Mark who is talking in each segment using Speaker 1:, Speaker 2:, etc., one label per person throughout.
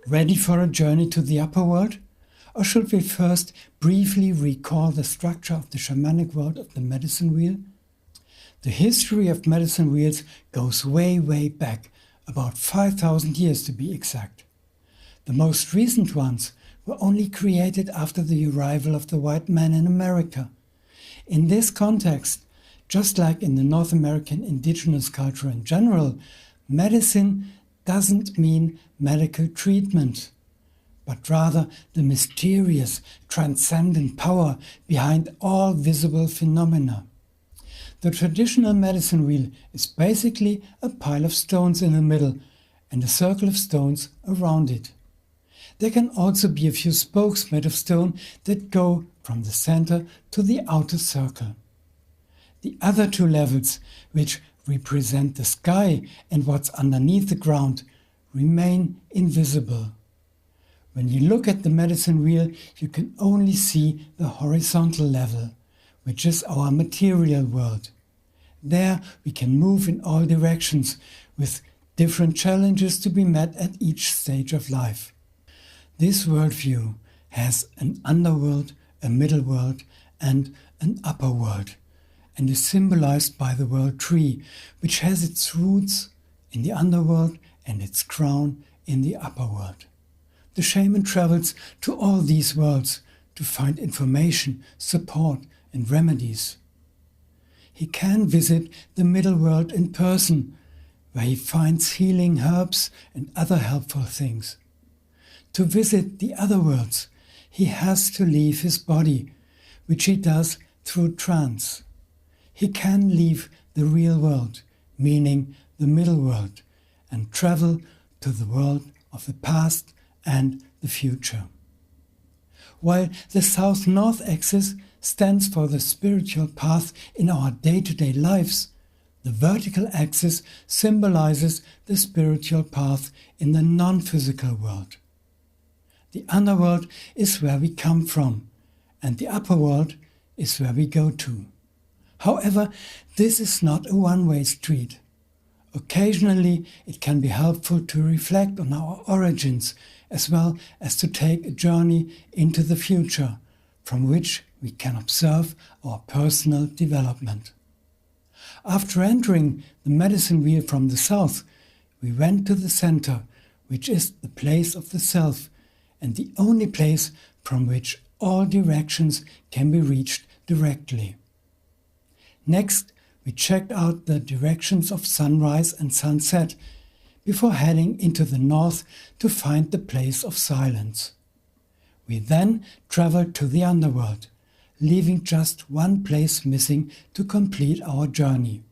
Speaker 1: Ready for a journey to the upper world? Or should we first briefly recall the structure of the shamanic world of the medicine wheel? The history of medicine wheels goes way, way back, about 5,000 years to be exact. The most recent ones were only created after the arrival of the white man in America. In this context, just like in the North American indigenous culture in general, medicine doesn't mean medical treatment, but rather the mysterious, transcendent power behind all visible phenomena. The traditional medicine wheel is basically a pile of stones in the middle and a circle of stones around it. There can also be a few spokes made of stone that go from the center to the outer circle. The other two levels, which represent the sky and what's underneath the ground, remain invisible. When you look at the medicine wheel, you can only see the horizontal level, which is our material world. There we can move in all directions with different challenges to be met at each stage of life. This worldview has an underworld, a middle world, and an upper world, and is symbolized by the world tree, which has its roots in the underworld and its crown in the upper world. The shaman travels to all these worlds to find information, support, and remedies. He can visit the middle world in person, where he finds healing herbs and other helpful things. To visit the other worlds, he has to leave his body, which he does through trance. He can leave the real world, meaning the middle world, and travel to the world of the past and the future. While the south-north axis stands for the spiritual path in our day-to-day lives, the vertical axis symbolizes the spiritual path in the non-physical world. The underworld is where we come from, and the upper world is where we go to. However, this is not a one-way street. Occasionally, it can be helpful to reflect on our origins, as well as to take a journey into the future, from which we can observe our personal development. After entering the medicine wheel from the south, we went to the center, which is the place of the self, and the only place from which all directions can be reached directly. Next, we checked out the directions of sunrise and sunset before heading into the north to find the place of silence. We then traveled to the underworld, leaving just one place missing to complete our journey.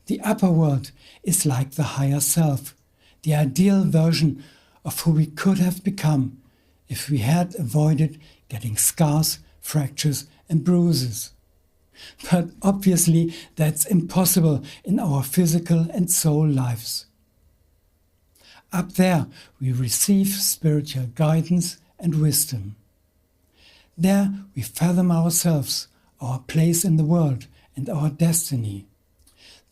Speaker 1: The upper world is like the higher self, the ideal version of who we could have become if we had avoided getting scars, fractures, and bruises. But obviously that's impossible in our physical and soul lives. Up there we receive spiritual guidance and wisdom. There we fathom ourselves, our place in the world, and our destiny.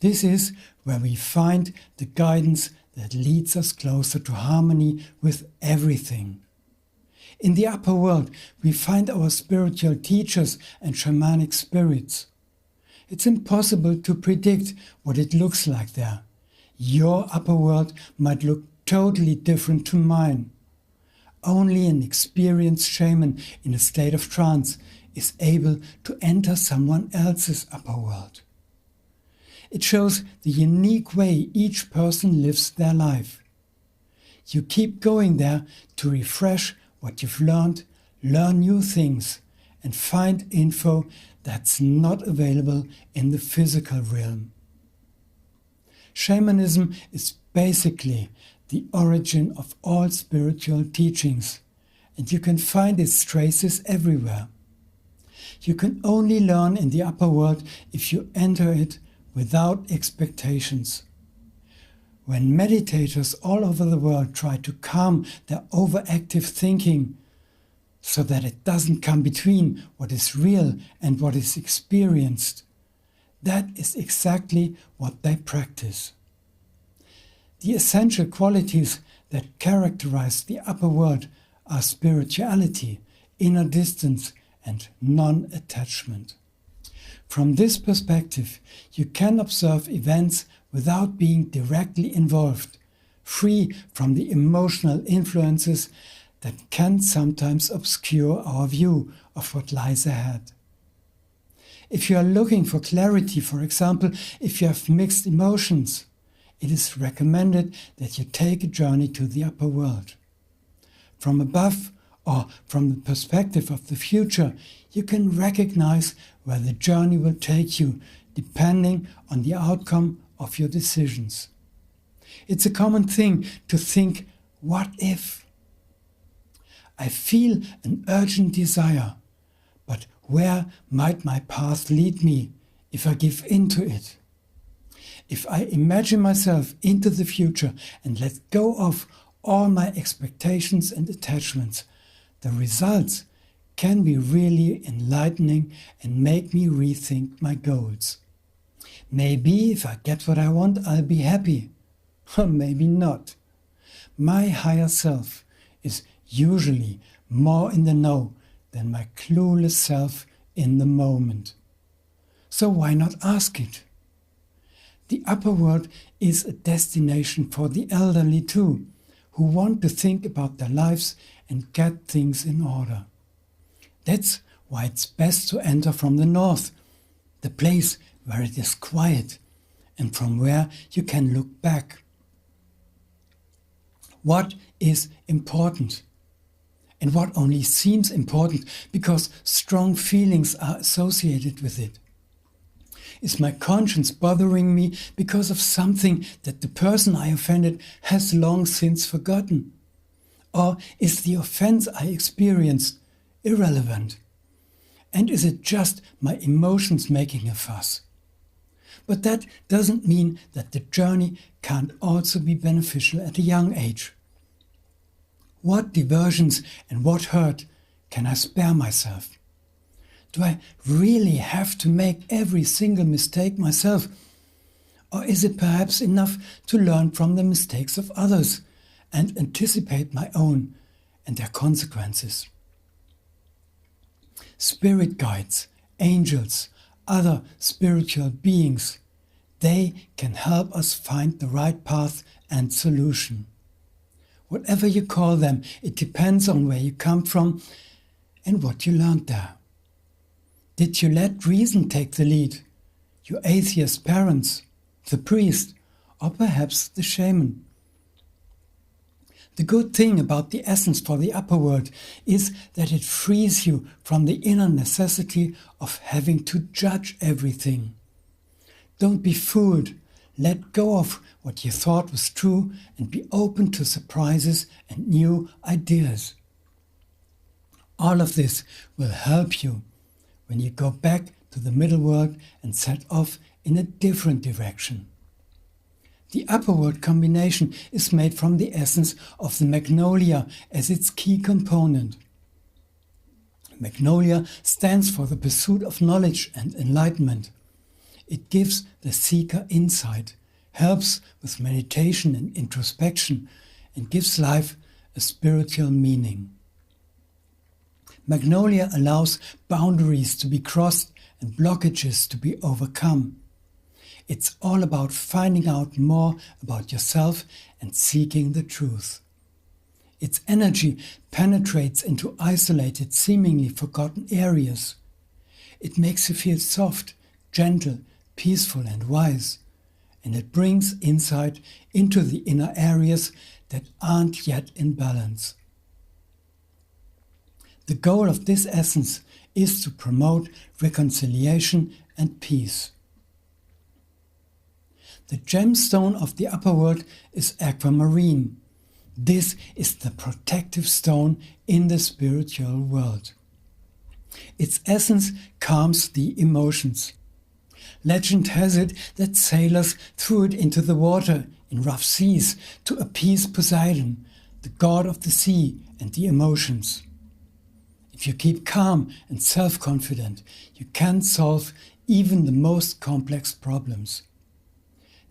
Speaker 1: This is where we find the guidance that leads us closer to harmony with everything. In the upper world, we find our spiritual teachers and shamanic spirits. It's impossible to predict what it looks like there. Your upper world might look totally different to mine. Only an experienced shaman in a state of trance is able to enter someone else's upper world. It shows the unique way each person lives their life. You keep going there to refresh what you've learned, learn new things, and find info that's not available in the physical realm. Shamanism is basically the origin of all spiritual teachings, and you can find its traces everywhere. You can only learn in the upper world if you enter it without expectations. When meditators all over the world try to calm their overactive thinking so that it doesn't come between what is real and what is experienced, that is exactly what they practice. The essential qualities that characterize the upper world are spirituality, inner distance, and non-attachment. From this perspective, you can observe events without being directly involved, free from the emotional influences that can sometimes obscure our view of what lies ahead. If you are looking for clarity, for example, if you have mixed emotions, it is recommended that you take a journey to the upper world. From above, or from the perspective of the future, you can recognize where the journey will take you, depending on the outcome of your decisions. It's a common thing to think, what if? I feel an urgent desire, but where might my path lead me if I give in to it? If I imagine myself into the future and let go of all my expectations and attachments, the results can be really enlightening and make me rethink my goals. Maybe if I get what I want, I'll be happy. Or maybe not. My higher self is usually more in the know than my clueless self in the moment. So why not ask it? The upper world is a destination for the elderly too, who want to think about their lives and get things in order. That's why it's best to enter from the north, the place where it is quiet and from where you can look back. What is important? And what only seems important because strong feelings are associated with it? Is my conscience bothering me because of something that the person I offended has long since forgotten? Or is the offense I experienced irrelevant? And is it just my emotions making a fuss? But that doesn't mean that the journey can't also be beneficial at a young age. What diversions and what hurt can I spare myself? Do I really have to make every single mistake myself? Or is it perhaps enough to learn from the mistakes of others and anticipate my own and their consequences? Spirit guides, angels, other spiritual beings, they can help us find the right path and solution. Whatever you call them, it depends on where you come from and what you learned there. Did you let reason take the lead? Your atheist parents, the priest, or perhaps the shaman? The good thing about the essence for the upper world is that it frees you from the inner necessity of having to judge everything. Don't be fooled. Let go of what you thought was true and be open to surprises and new ideas. All of this will help you when you go back to the middle world and set off in a different direction. The upper world combination is made from the essence of the magnolia as its key component. Magnolia stands for the pursuit of knowledge and enlightenment. It gives the seeker insight, helps with meditation and introspection, and gives life a spiritual meaning. Magnolia allows boundaries to be crossed and blockages to be overcome. It's all about finding out more about yourself and seeking the truth. Its energy penetrates into isolated, seemingly forgotten areas. It makes you feel soft, gentle, peaceful and wise, and it brings insight into the inner areas that aren't yet in balance. The goal of this essence is to promote reconciliation and peace. The gemstone of the upper world is aquamarine. This is the protective stone in the spiritual world. Its essence calms the emotions. Legend has it that sailors threw it into the water in rough seas to appease Poseidon, the god of the sea and the emotions. If you keep calm and self-confident, you can solve even the most complex problems.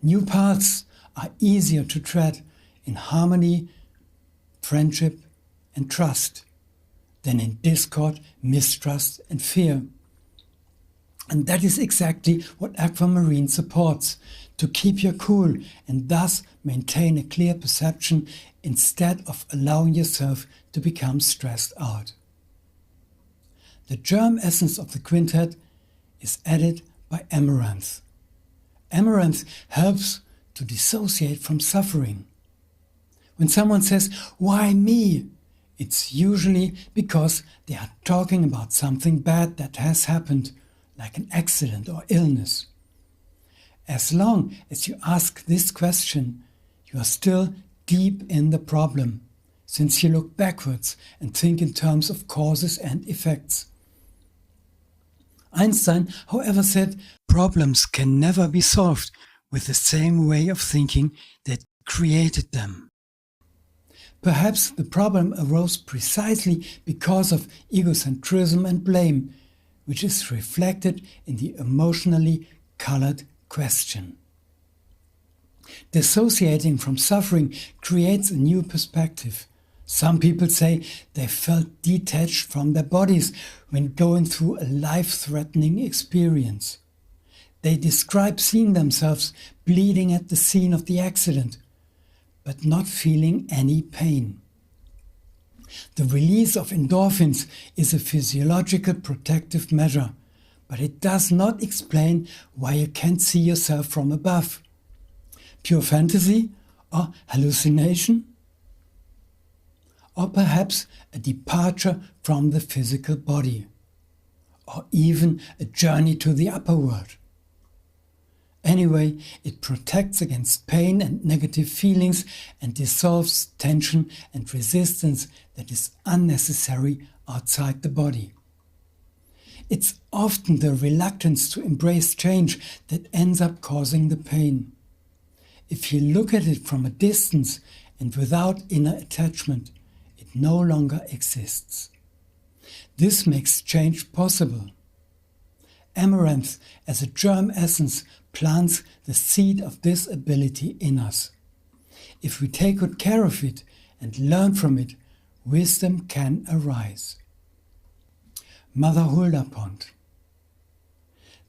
Speaker 1: New paths are easier to tread in harmony friendship and trust, than in discord, mistrust and fear. And that is exactly what aquamarine supports, to keep you cool and thus maintain a clear perception instead of allowing yourself to become stressed out. The germ essence of the quintet is added by amaranth. Amaranth helps to dissociate from suffering. When someone says, "Why me?" it's usually because they are talking about something bad that has happened, like an accident or illness. As long as you ask this question, you are still deep in the problem, since you look backwards and think in terms of causes and effects. Einstein, however, said problems can never be solved with the same way of thinking that created them. Perhaps the problem arose precisely because of egocentrism and blame, which is reflected in the emotionally colored question. Dissociating from suffering creates a new perspective. Some people say they felt detached from their bodies when going through a life-threatening experience. They describe seeing themselves bleeding at the scene of the accident, but not feeling any pain. The release of endorphins is a physiological protective measure, but it does not explain why you can't see yourself from above. Pure fantasy or hallucination? Or perhaps a departure from the physical body, or even a journey to the upper world. Anyway, it protects against pain and negative feelings and dissolves tension and resistance that is unnecessary outside the body. It's often the reluctance to embrace change that ends up causing the pain. If you look at it from a distance and without inner attachment, it no longer exists. This makes change possible. Amaranth, as a germ essence, plants the seed of this ability in us. If we take good care of it and learn from it, wisdom can arise. Mother Hula pond.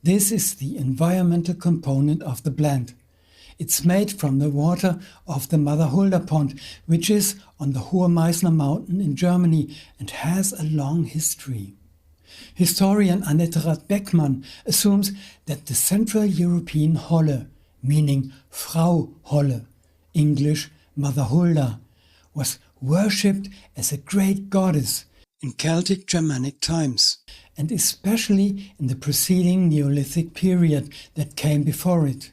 Speaker 1: This is the environmental component of the blend. It's made from the water of the Mother Hula pond, which is on the Hohe Meißner mountain in Germany and has a long history. Historian Annette Rath-Beckmann assumes that the Central European Holle, meaning Frau Holle, English Mother Hulda, was worshipped as a great goddess in Celtic Germanic times, and especially in the preceding Neolithic period that came before it.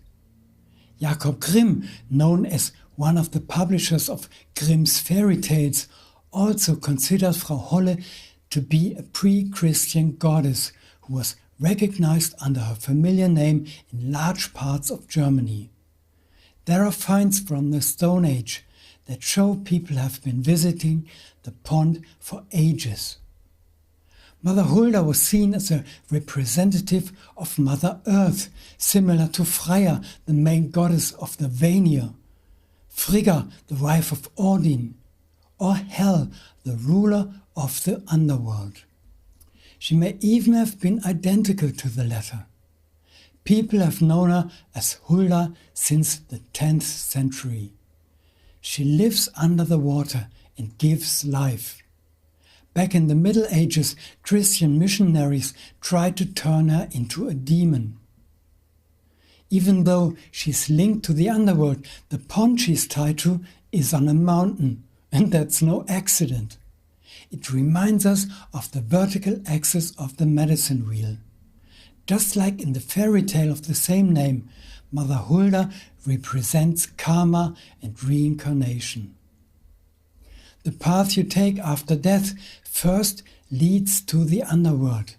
Speaker 1: Jakob Grimm, known as one of the publishers of Grimm's fairy tales, also considered Frau Holle to be a pre-Christian goddess who was recognized under her familiar name in large parts of Germany. There are finds from the Stone Age that show people have been visiting the pond for ages. Mother Hulda was seen as a representative of Mother Earth, similar to Freya, the main goddess of the Vanir, Frigga, the wife of Odin, or Hel, the ruler of the underworld. She may even have been identical to the latter. People have known her as Hulda since the 10th century. She lives under the water and gives life. Back in the Middle Ages, Christian missionaries tried to turn her into a demon. Even though she's linked to the underworld, the pond she's tied to is on a mountain, and that's no accident. It reminds us of the vertical axis of the medicine wheel. Just like in the fairy tale of the same name, Mother Hulda represents karma and reincarnation. The path you take after death first leads to the underworld,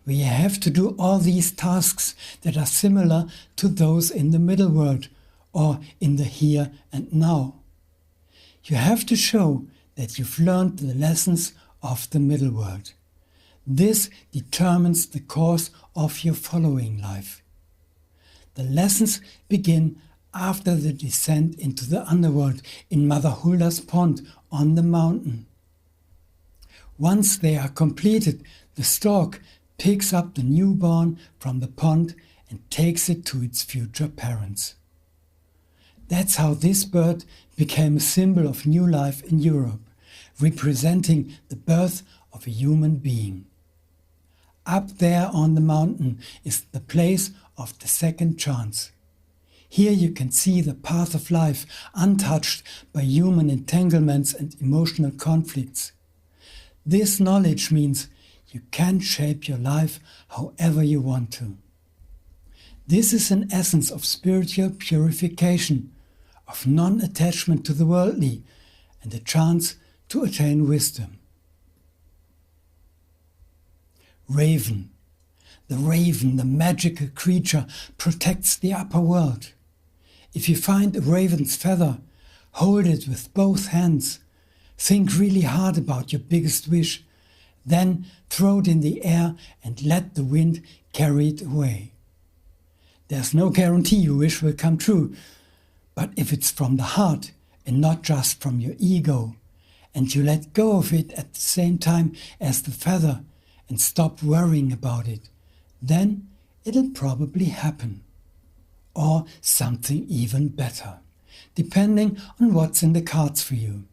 Speaker 1: where you have to do all these tasks that are similar to those in the middle world or in the here and now. You have to show that you've learned the lessons of the middle world. This determines the course of your following life. The lessons begin after the descent into the underworld in Mother Hula's pond on the mountain. Once they are completed, the stork picks up the newborn from the pond and takes it to its future parents. That's how this bird became a symbol of new life in Europe, representing the birth of a human being. Up there on the mountain is the place of the second chance. Here you can see the path of life untouched by human entanglements and emotional conflicts. This knowledge means you can shape your life however you want to. This is an essence of spiritual purification, of non-attachment to the worldly, and a chance to attain wisdom. Raven. The raven, the magical creature, protects the upper world. If you find a raven's feather, hold it with both hands. Think really hard about your biggest wish. Then throw it in the air and let the wind carry it away. There's no guarantee your wish will come true, but if it's from the heart and not just from your ego, and you let go of it at the same time as the feather and stop worrying about it, then it'll probably happen. Or something even better, depending on what's in the cards for you.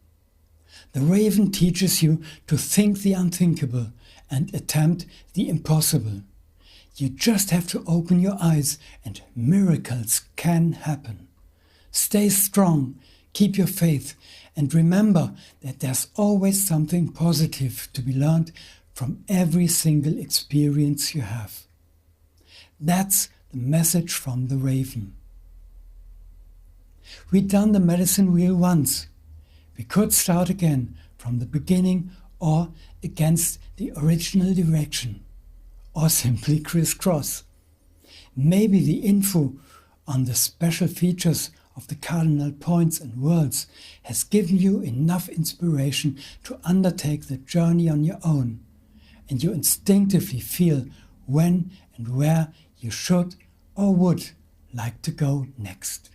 Speaker 1: The raven teaches you to think the unthinkable and attempt the impossible. You just have to open your eyes and miracles can happen. Stay strong, keep your faith, and remember that there's always something positive to be learned from every single experience you have. That's the message from the raven. We'd done the medicine wheel once. We could start again from the beginning or against the original direction, or simply crisscross. Maybe the info on the special features of the cardinal points and worlds has given you enough inspiration to undertake the journey on your own, and you instinctively feel when and where you should or would like to go next.